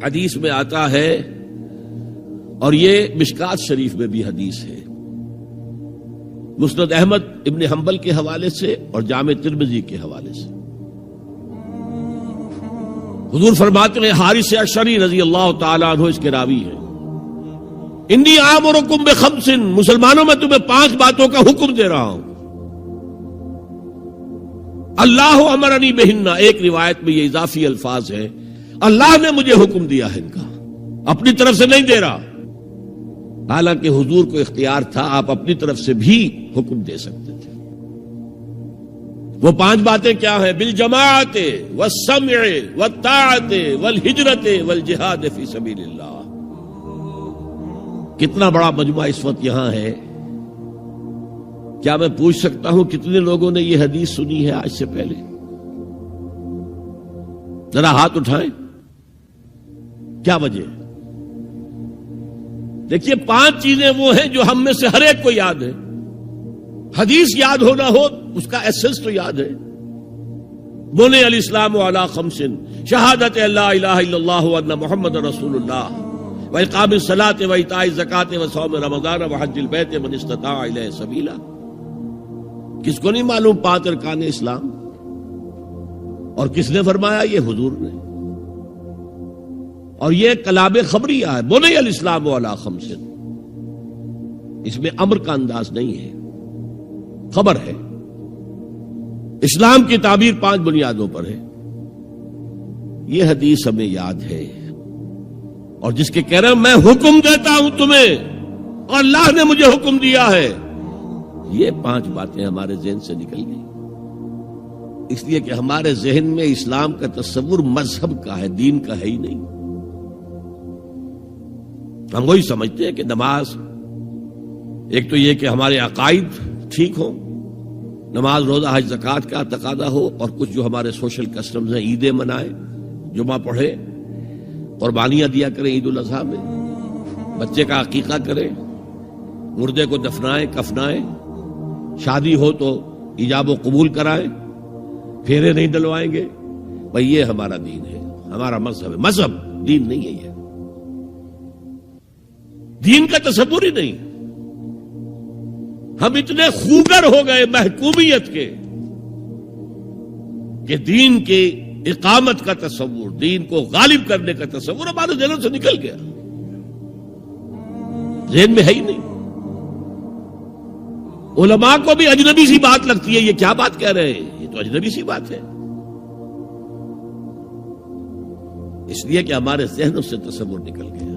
حدیث میں آتا ہے، اور یہ مشکات شریف میں بھی حدیث ہے، مسند احمد ابن حنبل کے حوالے سے اور جامع ترمذی کے حوالے سے، حضور فرماتے ہیں، حارث اشعری رضی اللہ تعالیٰ عنہ اس کے راوی ہیں، انی آمرکم بخمس، مسلمانوں میں تمہیں 5 باتوں کا حکم دے رہا ہوں، اللہ امرنی بہن، ایک روایت میں یہ اضافی الفاظ ہے، اللہ نے مجھے حکم دیا ہے ان کا، اپنی طرف سے نہیں دے رہا، حالانکہ حضور کو اختیار تھا، آپ اپنی طرف سے بھی حکم دے سکتے تھے۔ وہ 5 باتیں کیا ہیں؟ بالجماعت والسمع والطاعت والہجرت والجہاد فی سبیل اللہ۔ کتنا بڑا مجمع اس وقت یہاں ہے، کیا میں پوچھ سکتا ہوں کتنے لوگوں نے یہ حدیث سنی ہے آج سے پہلے؟ ذرا ہاتھ اٹھائیں، کیا وجہ ہے؟ دیکھیے 5 چیزیں وہ ہیں جو ہم میں سے ہر ایک کو یاد ہے، حدیث یاد ہونا ہو اس کا ایسنس تو یاد ہے۔ بنی الاسلام علی 5، شہادت لا الہ الا اللہ وان محمد رسول اللہ، واقام الصلاۃ وایتاء الزکاۃ وصوم رمضان وحج البیت من استطاع الیہ سبیلا۔ کس کو نہیں معلوم 5 ارکان اسلام؟ اور کس نے فرمایا؟ یہ حضور نے، اور یہ کلام خبریہ ہے، بنی الاسلام علی 5، اس میں امر کا انداز نہیں ہے، خبر ہے۔ اسلام کی تعبیر 5 بنیادوں پر ہے، یہ حدیث ہمیں یاد ہے، اور جس کے کہہ رہے ہیں میں حکم دیتا ہوں تمہیں اور اللہ نے مجھے حکم دیا ہے، یہ 5 باتیں ہمارے ذہن سے نکل گئی، اس لیے کہ ہمارے ذہن میں اسلام کا تصور مذہب کا ہے، دین کا ہے ہی نہیں۔ ہم وہی سمجھتے ہیں کہ نماز، ایک تو یہ کہ ہمارے عقائد ٹھیک ہوں، نماز روزہ حج زکوٰۃ کا تقاضا ہو، اور کچھ جو ہمارے سوشل کسٹمز ہیں، عیدیں منائیں، جمعہ پڑھے، قربانیاں دیا کریں عید الاضحیٰ میں، بچے کا عقیقہ کریں، مردے کو دفنائیں کفنائیں، شادی ہو تو ایجاب و قبول کرائیں، پھیرے نہیں ڈلوائیں گے، بھئی یہ ہمارا دین ہے، ہمارا مذہب ہے، مذہب دین نہیں ہے، یہ دین کا تصور ہی نہیں۔ ہم اتنے خوگر ہو گئے محکومیت کے کہ دین کی اقامت کا تصور، دین کو غالب کرنے کا تصور ہمارے ذہنوں سے نکل گیا، ذہن میں ہے ہی نہیں۔ علماء کو بھی اجنبی سی بات لگتی ہے، یہ کیا بات کہہ رہے ہیں، یہ تو اجنبی سی بات ہے، اس لیے کہ ہمارے ذہنوں سے تصور نکل گیا۔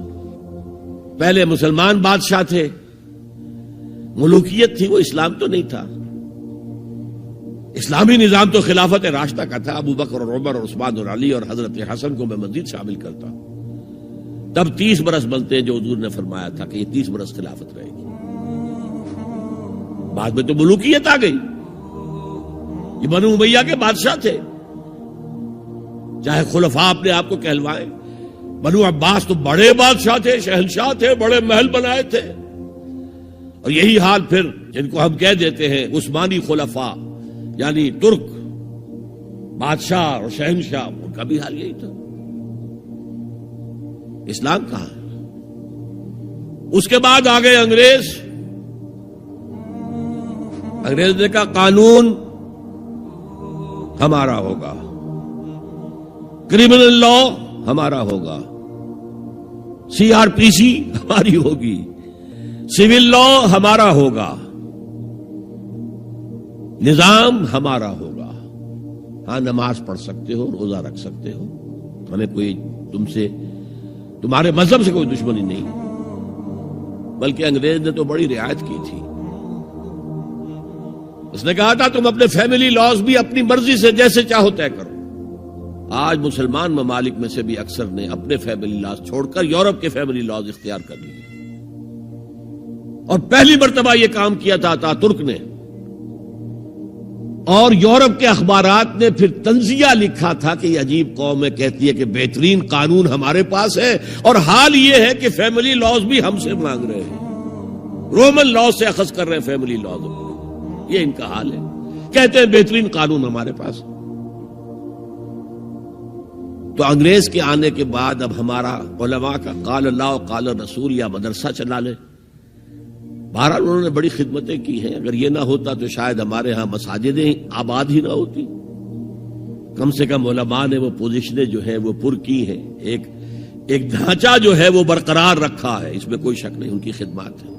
پہلے مسلمان بادشاہ تھے، ملوکیت تھی، وہ اسلام تو نہیں تھا، اسلامی نظام تو خلافت راشدہ کا تھا، ابو بکر اور عمر اور عثمان اور علی اور حضرت حسن کو میں مزید شامل کرتا ہوں۔ تب 30 برس بنتے ہیں جو حضور نے فرمایا تھا کہ یہ 30 برس خلافت رہے گی، بعد میں تو ملوکیت آ گئی، یہ بنو امیہ کے بادشاہ تھے، چاہے خلفاء اپنے آپ کو کہلوائیں، بنو عباس تو بڑے بادشاہ تھے، شہنشاہ تھے، بڑے محل بنائے تھے، اور یہی حال پھر جن کو ہم کہہ دیتے ہیں عثمانی خلفاء، یعنی ترک بادشاہ اور شہنشاہ، ان کا بھی حال یہی تھا۔ اسلام کہاں ہے؟ اس کے بعد آ گئے انگریز نے کہا قانون ہمارا ہوگا، کرمنل لا ہمارا ہوگا، CRPC ہماری ہوگی، سول لا ہمارا ہوگا، نظام ہمارا ہوگا، ہاں نماز پڑھ سکتے ہو، روزہ رکھ سکتے ہو، ہمیں کوئی تمہارے مذہب سے کوئی دشمنی نہیں، بلکہ انگریز نے تو بڑی رعایت کی تھی، اس نے کہا تھا تم اپنے فیملی لاز بھی اپنی مرضی سے جیسے چاہو طے کرو۔ آج مسلمان ممالک میں سے بھی اکثر نے اپنے فیملی لاز چھوڑ کر یورپ کے فیملی لاز اختیار کر لیے، اور پہلی مرتبہ یہ کام کیا تھا ترک نے، اور یورپ کے اخبارات نے پھر تنزیہ لکھا تھا کہ یہ عجیب قوم ہے، کہتی ہے کہ بہترین قانون ہمارے پاس ہے، اور حال یہ ہے کہ فیملی لاز بھی ہم سے مانگ رہے ہیں، رومن لاز سے اخذ کر رہے ہیں فیملی لاز، یہ ان کا حال ہے، کہتے ہیں بہترین قانون ہمارے پاس۔ تو انگریز کے آنے کے بعد اب ہمارا علماء کا قال اللہ و قال رسول یا مدرسہ چلا لے. بہرحال انہوں نے بڑی خدمتیں کی ہیں. اگر یہ نہ ہوتا تو شاید ہمارے ہاں مساجدیں آباد ہی نہ ہوتی. کم سے کم علماء نے وہ پوزیشنیں جو ہیں وہ پر کی ہیں. ایک ڈھانچہ جو ہے وہ برقرار رکھا ہے, اس میں کوئی شک نہیں, ان کی خدمات ہے.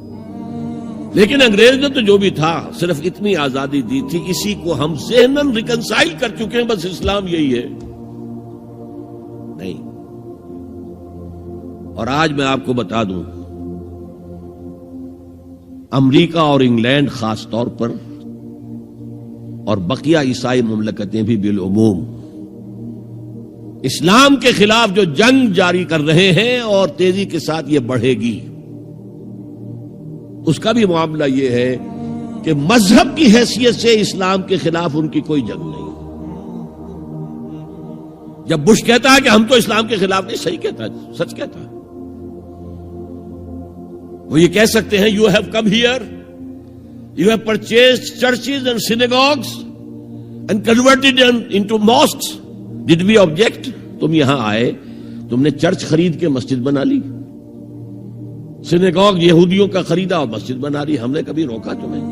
لیکن انگریز نے تو جو بھی تھا صرف اتنی آزادی دی تھی, اسی کو ہم ذہناً ریکنسائل کر چکے ہیں. بس اسلام یہی ہے نہیں. اور آج میں آپ کو بتا دوں, امریکہ اور انگلینڈ خاص طور پر اور بقیہ عیسائی مملکتیں بھی بالعموم اسلام کے خلاف جو جنگ جاری کر رہے ہیں اور تیزی کے ساتھ یہ بڑھے گی, اس کا بھی معاملہ یہ ہے کہ مذہب کی حیثیت سے اسلام کے خلاف ان کی کوئی جنگ نہیں. جب بش کہتا ہے کہ ہم تو اسلام کے خلاف نہیں, صحیح کہتا ہے, سچ کہتا ہے. وہ یہ کہہ سکتے ہیں you have come here, you have purchased churches and synagogues and converted into mosques, did we object? تم یہاں آئے, تم نے چرچ خرید کے مسجد بنا لی, سینیگوگ یہودیوں کا خریدا اور مسجد بنا لی, ہم نے کبھی روکا تمہیں؟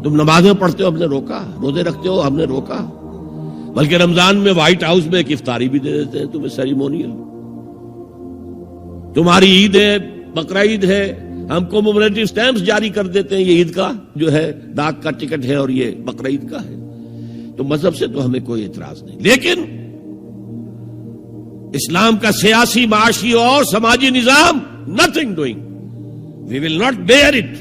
تم نمازیں پڑھتے ہو, ہم نے روکا؟ روزے رکھتے ہو, ہم نے روکا؟ بلکہ رمضان میں وائٹ ہاؤس میں ایک افطاری بھی دے دیتے ہیں تمہیں, سیریمونیل. تمہاری عید ہے, بقرعید ہے, ہم کومیموریٹو سٹیمپس جاری کر دیتے ہیں, یہ عید کا جو ہے ڈاک کا ٹکٹ ہے اور یہ بقرعید کا ہے. تو مذہب سے تو ہمیں کوئی اعتراض نہیں, لیکن اسلام کا سیاسی, معاشی اور سماجی نظام, nothing doing. We will not bear it.